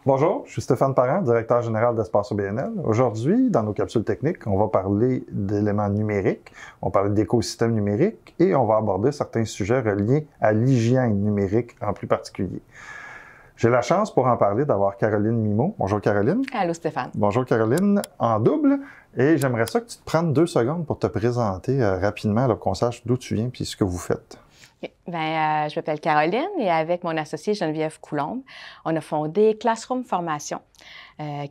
Bonjour, je suis Stéphane Parent, directeur général d'Espace OBNL. Aujourd'hui, dans nos capsules techniques, on va parler d'éléments numériques, on va parler d'écosystèmes numériques et on va aborder certains sujets reliés à l'hygiène numérique en plus particulier. J'ai la chance pour en parler d'avoir Caroline Mimeau. Bonjour Caroline. Allô Stéphane. Bonjour Caroline, en double. Et j'aimerais ça que tu te prennes 2 secondes pour te présenter rapidement, qu'on sache d'où tu viens et ce que vous faites. Okay. Je m'appelle Caroline et avec mon associée Geneviève Coulombe, on a fondé Classroom Formation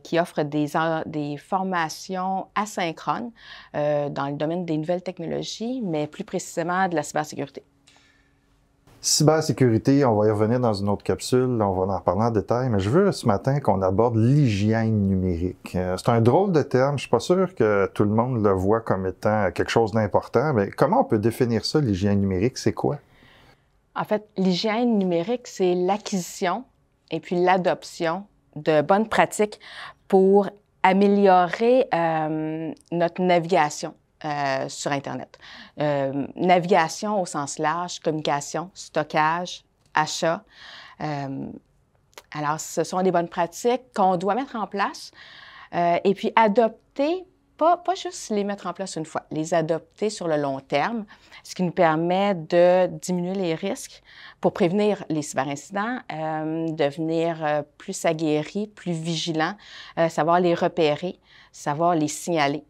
qui offre des formations asynchrones dans le domaine des nouvelles technologies, mais plus précisément de la cybersécurité. Cybersécurité, on va y revenir dans une autre capsule, on va en reparler en détail, mais je veux ce matin qu'on aborde l'hygiène numérique. C'est un drôle de terme, je ne suis pas sûr que tout le monde le voit comme étant quelque chose d'important, mais comment on peut définir ça, l'hygiène numérique, c'est quoi? En fait, l'hygiène numérique, c'est l'acquisition et puis l'adoption de bonnes pratiques pour améliorer notre navigation sur Internet. Navigation au sens large, communication, stockage, achat. Alors, ce sont des bonnes pratiques qu'on doit mettre en place et puis adopter. Pas juste les mettre en place une fois, les adopter sur le long terme, ce qui nous permet de diminuer les risques pour prévenir les cyberincidents, devenir plus aguerris, plus vigilants, savoir les repérer, savoir les signaler.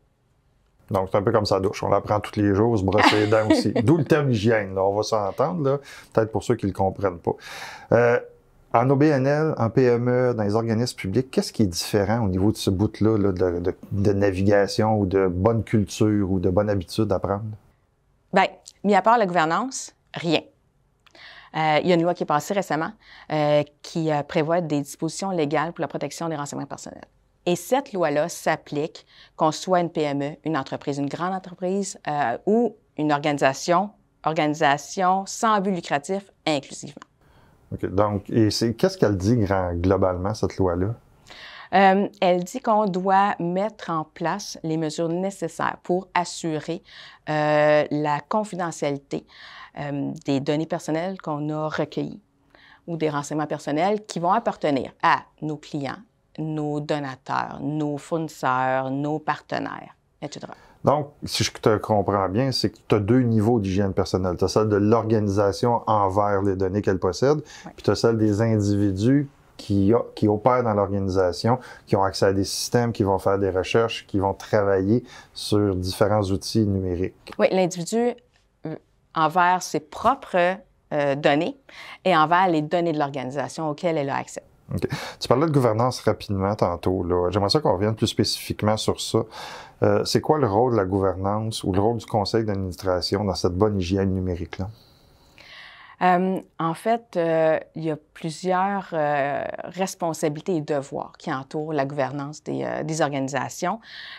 Donc, c'est un peu comme ça douche. On l'apprend tous les jours, se brosser les dents aussi. D'où le terme hygiène. Là. On va s'entendre, là, peut-être pour ceux qui ne le comprennent pas. En OBNL, en PME, dans les organismes publics, qu'est-ce qui est différent au niveau de ce bout-là là, de navigation ou de bonne culture ou de bonne habitude à prendre? Bien, mis à part la gouvernance, rien. Il y a une loi qui est passée récemment qui prévoit des dispositions légales pour la protection des renseignements personnels. Et cette loi-là s'applique qu'on soit une PME, une entreprise, une grande entreprise ou une organisation sans but lucratif inclusivement. OK. Donc, qu'est-ce qu'elle dit globalement, cette loi-là? Elle dit qu'on doit mettre en place les mesures nécessaires pour assurer la confidentialité des données personnelles qu'on a recueillies ou des renseignements personnels qui vont appartenir à nos clients, nos donateurs, nos fournisseurs, nos partenaires, etc. Donc, si je te comprends bien, c'est que tu as 2 niveaux d'hygiène personnelle. Tu as celle de l'organisation envers les données qu'elle possède, oui. Puis tu as celle des individus qui opèrent dans l'organisation, qui ont accès à des systèmes, qui vont faire des recherches, qui vont travailler sur différents outils numériques. Oui, l'individu envers ses propres données et envers les données de l'organisation auxquelles elle a accès. Okay. Tu parlais de gouvernance rapidement tantôt. Là. J'aimerais ça qu'on revienne plus spécifiquement sur ça. C'est quoi le rôle de la gouvernance ou le rôle du conseil d'administration dans cette bonne hygiène numérique-là? En fait, il y a plusieurs responsabilités et devoirs qui entourent la gouvernance des organisations,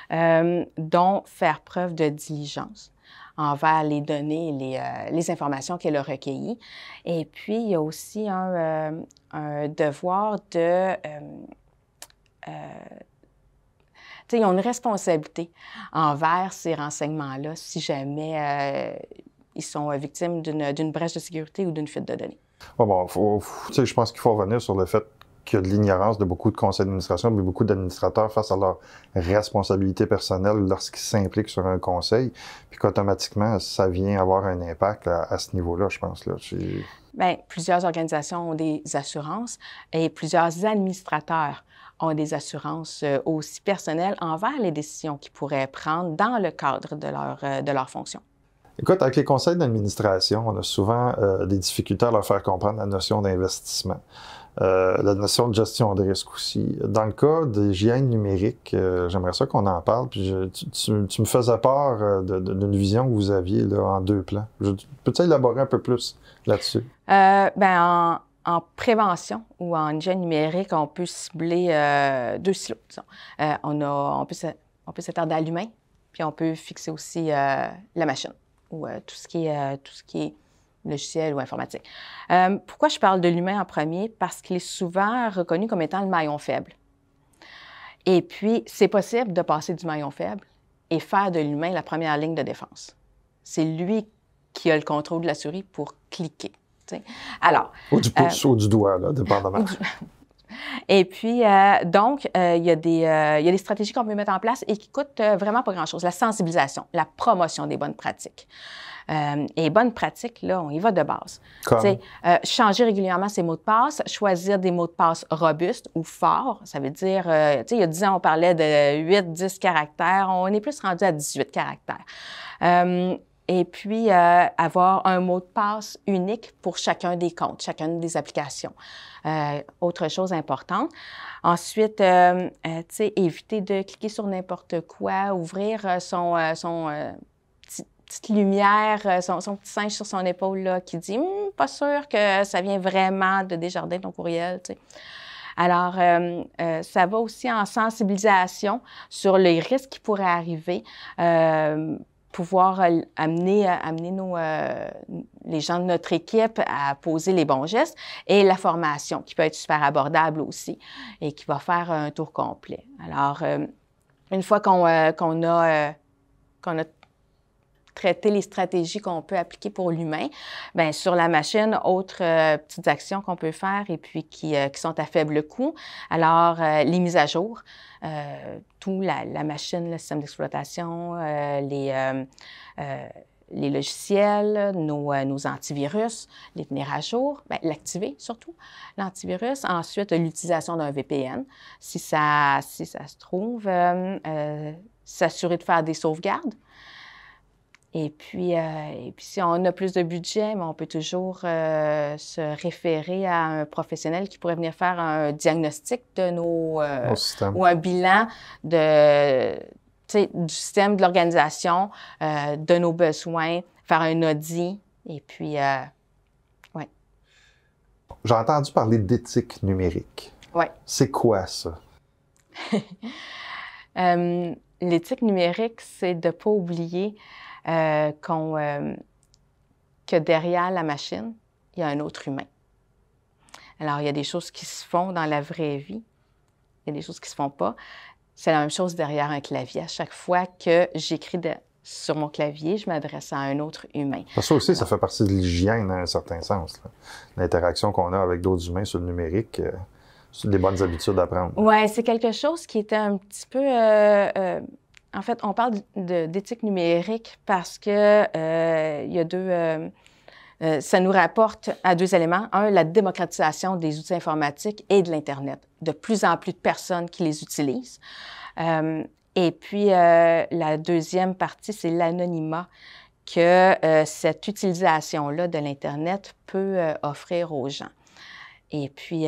dont faire preuve de diligence envers les données et les informations qu'elle a recueillies. Et puis, il y a aussi un devoir de... ils ont une responsabilité envers ces renseignements-là si jamais ils sont victimes d'une brèche de sécurité ou d'une fuite de données. Je pense qu'il faut revenir sur le fait qu'il y a de l'ignorance de beaucoup de conseils d'administration, mais beaucoup d'administrateurs face à leurs responsabilités personnelles lorsqu'ils s'impliquent sur un conseil, puis qu'automatiquement, ça vient avoir un impact à ce niveau-là, je pense. Là. Bien, plusieurs organisations ont des assurances et plusieurs administrateurs ont des assurances aussi personnelles envers les décisions qu'ils pourraient prendre dans le cadre de leur fonction. Écoute, avec les conseils d'administration, on a souvent des difficultés à leur faire comprendre la notion d'investissement. La notion de gestion de risque aussi. Dans le cas d'hygiène numérique, j'aimerais ça qu'on en parle. Puis tu me faisais part d'une vision que vous aviez là, en 2 plans. Peux-tu élaborer un peu plus là-dessus? En prévention ou en hygiène numérique, on peut cibler 2 silos, disons. On peut s'attarder à l'humain, puis on peut fixer aussi la machine ou tout ce qui est logiciel ou informatique. Pourquoi je parle de l'humain en premier? Parce qu'il est souvent reconnu comme étant le maillon faible. Et puis, c'est possible de passer du maillon faible et faire de l'humain la première ligne de défense. C'est lui qui a le contrôle de la souris pour cliquer. T'sais. Alors, ou du pouce ou du doigt, là, dépendamment. Et puis, donc, il y a des stratégies qu'on peut mettre en place et qui coûtent vraiment pas grand-chose. La sensibilisation, la promotion des bonnes pratiques. Et bonnes pratiques, là, on y va de base. Changer régulièrement ses mots de passe, choisir des mots de passe robustes ou forts. Ça veut dire, il y a 10 ans, on parlait de 8-10 caractères. On est plus rendu à 18 caractères. Et puis, avoir un mot de passe unique pour chacun des comptes, chacune des applications. Autre chose importante. Ensuite, éviter de cliquer sur n'importe quoi, ouvrir son petite lumière, son petit singe sur son épaule là, qui dit « pas sûr que ça vient vraiment de Desjardins, ton courriel ». Alors, ça va aussi en sensibilisation sur les risques qui pourraient arriver, pouvoir amener les gens de notre équipe à poser les bons gestes et la formation qui peut être super abordable aussi et qui va faire un tour complet. Alors, une fois qu'on a traité les stratégies qu'on peut appliquer pour l'humain, bien, sur la machine, autres petites actions qu'on peut faire et puis qui sont à faible coût. Alors, les mises à jour, tout la machine, le système d'exploitation, les logiciels, nos antivirus, les tenir à jour, bien, l'activer surtout, l'antivirus. Ensuite, l'utilisation d'un VPN, si ça se trouve, s'assurer de faire des sauvegardes. Et puis, si on a plus de budget, on peut toujours se référer à un professionnel qui pourrait venir faire un diagnostic de nos ou un bilan du système, de l'organisation, de nos besoins, faire un audit. Et puis, oui. J'ai entendu parler d'éthique numérique. Oui. C'est quoi ça? L'éthique numérique, c'est de ne pas oublier que derrière la machine, il y a un autre humain. Alors, il y a des choses qui se font dans la vraie vie, il y a des choses qui ne se font pas. C'est la même chose derrière un clavier. À chaque fois que j'écris sur mon clavier, je m'adresse à un autre humain. Ça aussi, ça fait partie de l'hygiène, dans un certain sens. L'interaction qu'on a avec d'autres humains sur le numérique, c'est des bonnes habitudes à prendre. Oui, c'est quelque chose qui était un petit peu... En fait, on parle d'éthique numérique parce que il y a ça nous rapporte à 2 éléments. Un, la démocratisation des outils informatiques et de l'Internet. De plus en plus de personnes qui les utilisent. Et puis, la deuxième partie, c'est l'anonymat que cette utilisation-là de l'Internet peut offrir aux gens. Et puis,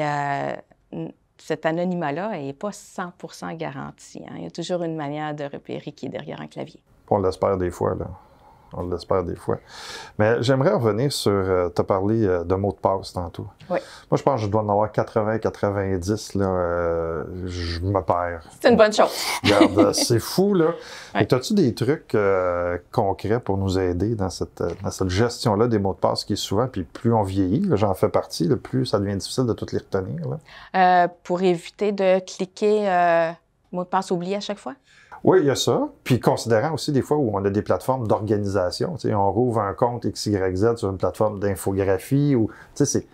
cet anonymat-là n'est pas 100% garanti. Hein. Il y a toujours une manière de repérer qui est derrière un clavier. On l'espère des fois, là. On l'espère des fois. Mais j'aimerais revenir sur... tu as parlé de mots de passe tantôt. Oui. Moi, je pense que je dois en avoir 80-90, là. Je me perds. C'est une bonne chose. Regarde, c'est fou, là. Oui. As-tu des trucs concrets pour nous aider dans cette gestion-là des mots de passe qui est souvent, puis plus on vieillit, j'en fais partie, là, plus ça devient difficile de toutes les retenir, là. Pour éviter de cliquer mot de passe oublié à chaque fois? Oui, il y a ça. Puis considérant aussi des fois où on a des plateformes d'organisation, tu sais, on rouvre un compte XYZ sur une plateforme d'infographie ou, tu sais,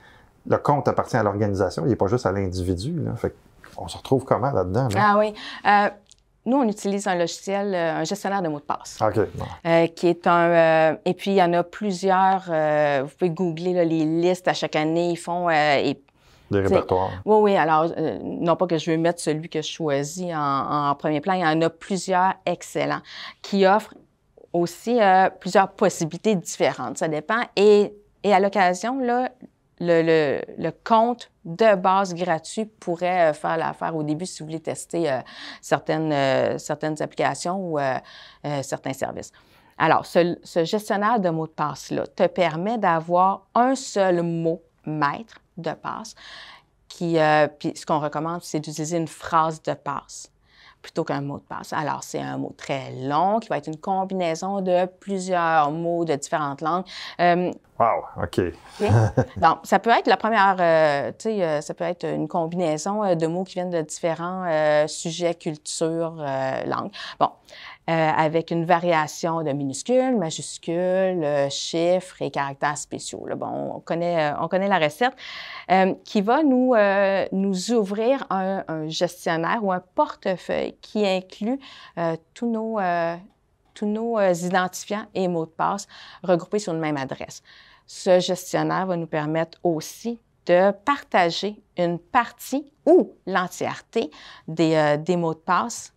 le compte appartient à l'organisation, il n'est pas juste à l'individu, là. Fait qu'on se retrouve comment là-dedans, là? Ah oui. Nous, on utilise un logiciel, un gestionnaire de mots de passe. OK. Bon. Qui est et puis, il y en a plusieurs. Vous pouvez googler là, les listes à chaque année. Ils font... des répertoires. Oui. Alors, non pas que je veux mettre celui que je choisis en premier plan. Il y en a plusieurs excellents qui offrent aussi plusieurs possibilités différentes. Ça dépend. Et à l'occasion, là, le compte de base gratuit pourrait faire l'affaire au début si vous voulez tester certaines applications ou certains services. Alors, ce gestionnaire de mots de passe-là te permet d'avoir un seul mot maître de passe. Puis ce qu'on recommande, c'est d'utiliser une phrase de passe plutôt qu'un mot de passe. Alors, c'est un mot très long qui va être une combinaison de plusieurs mots de différentes langues. Wow, OK. Okay? Donc, ça peut être la première, ça peut être une combinaison de mots qui viennent de différents sujets, cultures, langues. Bon, avec une variation de minuscules, majuscules, chiffres et caractères spéciaux. Là. Bon, on connaît la recette qui va nous ouvrir un gestionnaire ou un portefeuille qui inclut tous nos identifiants et mots de passe regroupés sur une même adresse. Ce gestionnaire va nous permettre aussi de partager une partie ou l'entièreté des mots de passe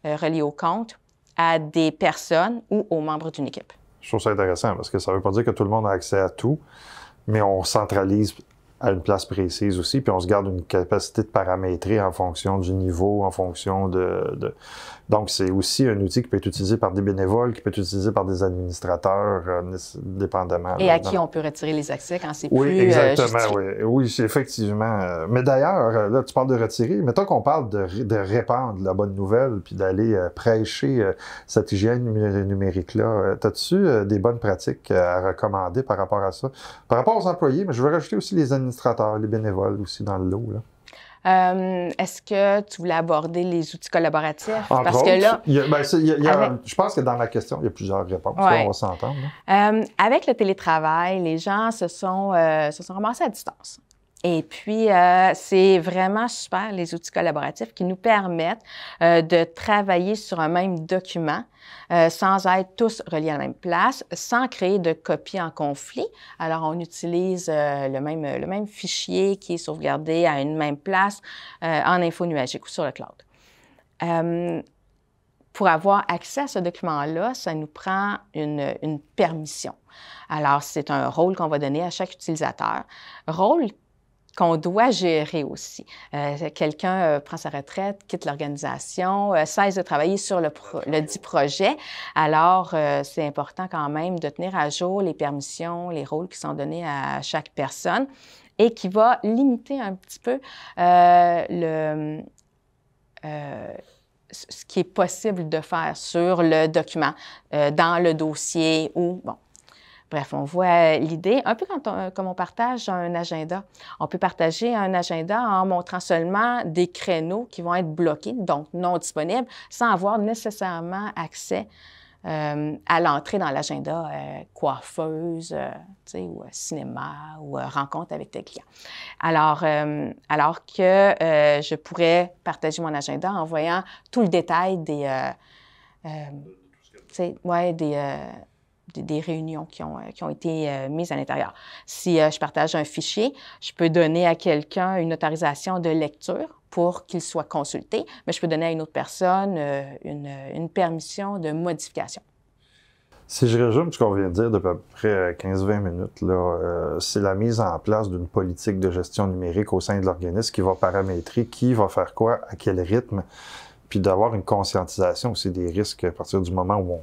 reliés au compte à des personnes ou aux membres d'une équipe. Je trouve ça intéressant parce que ça ne veut pas dire que tout le monde a accès à tout, mais on centralise à une place précise aussi, puis on se garde une capacité de paramétrer en fonction du niveau, en fonction de... Donc, c'est aussi un outil qui peut être utilisé par des bénévoles, qui peut être utilisé par des administrateurs, dépendamment. Et à qui on peut retirer les accès quand c'est oui, plus exactement, oui, effectivement. Mais d'ailleurs, là, tu parles de retirer. Mettons qu'on parle de répandre la bonne nouvelle, puis d'aller prêcher cette hygiène numérique-là. As-tu des bonnes pratiques à recommander par rapport à ça? Par rapport aux employés, mais je veux rajouter aussi les administrateurs, les bénévoles aussi dans le lot, là. Est-ce que tu voulais aborder les outils collaboratifs? Entre Parce autres, que là, je pense que dans la question, il y a plusieurs réponses. Ouais. Là, on va s'entendre. Avec le télétravail, les gens se sont ramassés à distance. Et puis, c'est vraiment super, les outils collaboratifs qui nous permettent de travailler sur un même document sans être tous reliés à la même place, sans créer de copies en conflit. Alors, on utilise le même fichier qui est sauvegardé à une même place en info nuagique ou sur le cloud. Pour avoir accès à ce document-là, ça nous prend une permission. Alors, c'est un rôle qu'on va donner à chaque utilisateur. Rôle qu'on doit gérer aussi. Quelqu'un prend sa retraite, quitte l'organisation, cesse de travailler sur le dit projet. Alors, c'est important quand même de tenir à jour les permissions, les rôles qui sont donnés à chaque personne et qui va limiter un petit peu ce qui est possible de faire sur le document, dans le dossier ou, bon. Bref, on voit l'idée, un peu comme on partage un agenda. On peut partager un agenda en montrant seulement des créneaux qui vont être bloqués, donc non disponibles, sans avoir nécessairement accès à l'entrée dans l'agenda coiffeuse, ou cinéma, ou rencontre avec tes clients. Alors que je pourrais partager mon agenda en voyant tout le détail des réunions qui ont été mises à l'intérieur. Si je partage un fichier, je peux donner à quelqu'un une autorisation de lecture pour qu'il soit consulté, mais je peux donner à une autre personne une permission de modification. Si je résume ce qu'on vient de dire d'à peu près 15-20 minutes, là, c'est la mise en place d'une politique de gestion numérique au sein de l'organisme qui va paramétrer qui va faire quoi, à quel rythme, puis d'avoir une conscientisation aussi des risques à partir du moment où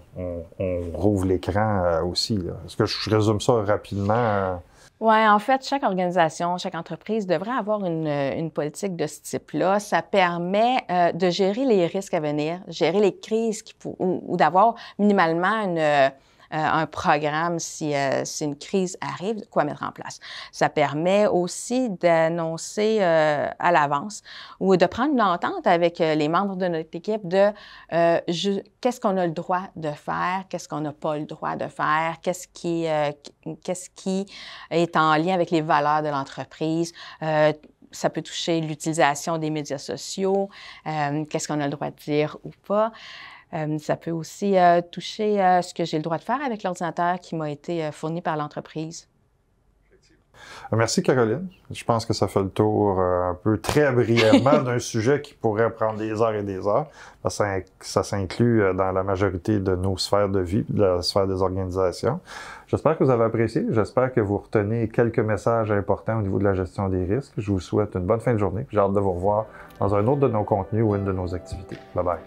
on rouvre l'écran aussi. Est-ce que je résume ça rapidement? Oui, en fait, chaque organisation, chaque entreprise devrait avoir une politique de ce type-là. Ça permet de gérer les risques à venir, gérer les crises ou d'avoir minimalement un programme si une crise arrive, quoi mettre en place. Ça permet aussi d'annoncer à l'avance ou de prendre une entente avec les membres de notre équipe de qu'est-ce qu'on a le droit de faire, qu'est-ce qu'on n'a pas le droit de faire, qu'est-ce qui est en lien avec les valeurs de l'entreprise. Ça peut toucher l'utilisation des médias sociaux, qu'est-ce qu'on a le droit de dire ou pas. Ça peut aussi toucher ce que j'ai le droit de faire avec l'ordinateur qui m'a été fourni par l'entreprise. Merci, Caroline. Je pense que ça fait le tour un peu très brièvement d'un sujet qui pourrait prendre des heures et des heures. Ça s'inclut dans la majorité de nos sphères de vie, de la sphère des organisations. J'espère que vous avez apprécié. J'espère que vous retenez quelques messages importants au niveau de la gestion des risques. Je vous souhaite une bonne fin de journée. J'ai hâte de vous revoir dans un autre de nos contenus ou une de nos activités. Bye bye.